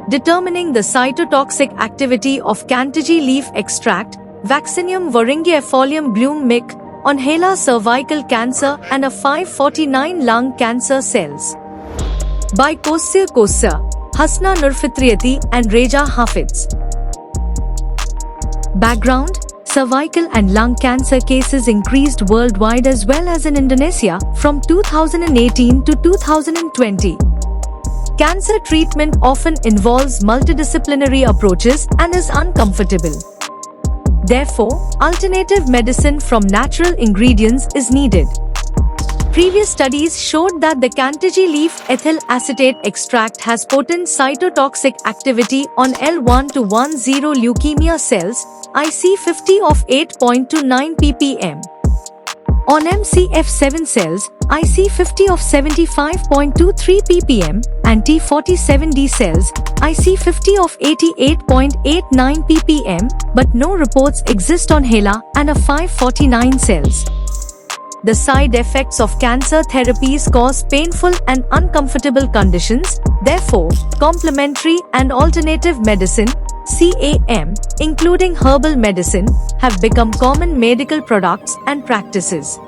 determining the cytotoxic activity of Cantagy leaf extract, Vaccinium varingiefolium Bloom mic, on HeLa cervical cancer and a 549 lung cancer cells. By Kossir Kossa, Hasna Nurfitriyati and Reja Hafiz. Background: cervical and lung cancer cases increased worldwide as well as in Indonesia from 2018 to 2020. Cancer treatment often involves multidisciplinary approaches and is uncomfortable. Therefore, alternative medicine from natural ingredients is needed. Previous studies showed that the Cantagy leaf ethyl acetate extract has potent cytotoxic activity on L1 to 10 leukemia cells, IC50 of 8.29 ppm. On MCF7 cells, IC50 of 75.23 ppm, and T47D cells, IC50 of 88.89 ppm, but no reports exist on HeLa and a 549 cells. The side effects of cancer therapies cause painful and uncomfortable conditions. Therefore, complementary and alternative medicine (CAM), including herbal medicine, have become common medical products and practices.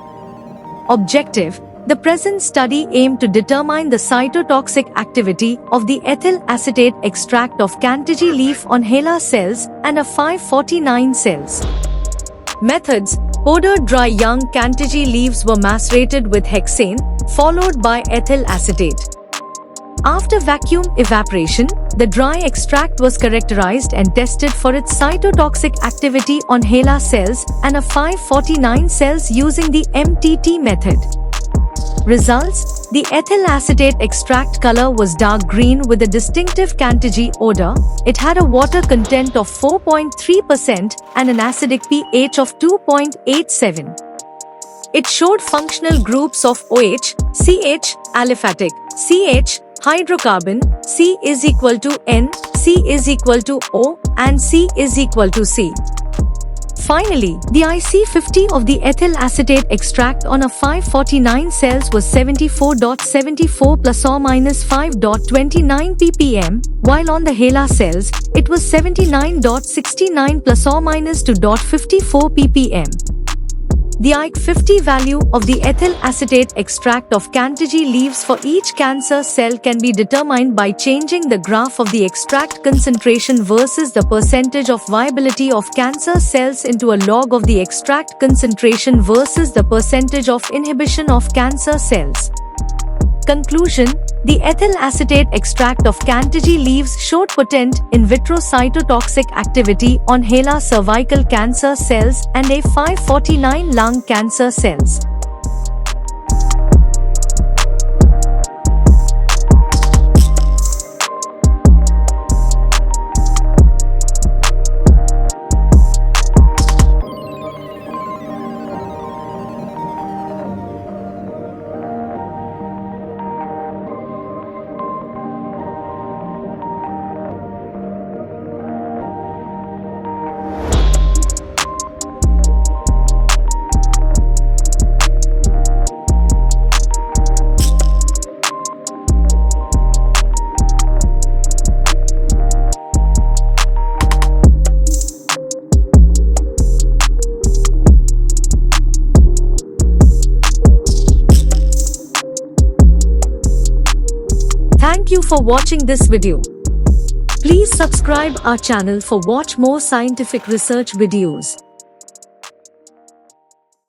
Objective: the present study aimed to determine the cytotoxic activity of the ethyl acetate extract of Cantagy leaf on HeLa cells and a 549 cells. Methods: powdered dry young Cantagy leaves were macerated with hexane, followed by ethyl acetate. After vacuum evaporation, the dry extract was characterized and tested for its cytotoxic activity on HeLa cells and a 549 cells using the MTT method. Results: the ethyl acetate extract color was dark green with a distinctive Cantagy odor. It had a water content of 4.3% and an acidic pH of 2.87. It showed functional groups of OH, CH, aliphatic, CH, hydrocarbon, C is equal to N, C is equal to O, and C is equal to C. Finally, the IC50 of the ethyl acetate extract on a 549 cells was 74.74 plus or minus 5.29 ppm, while on the HeLa cells, it was 79.69 plus or minus 2.54 ppm. The IC50 value of the ethyl acetate extract of Cantagy leaves for each cancer cell can be determined by changing the graph of the extract concentration versus the percentage of viability of cancer cells into a log of the extract concentration versus the percentage of inhibition of cancer cells. Conclusion: the ethyl acetate extract of Cantagy leaves showed potent in vitro cytotoxic activity on HeLa cervical cancer cells and a 549 lung cancer cells. Thank you for watching this video. Please subscribe our channel for watch more scientific research videos.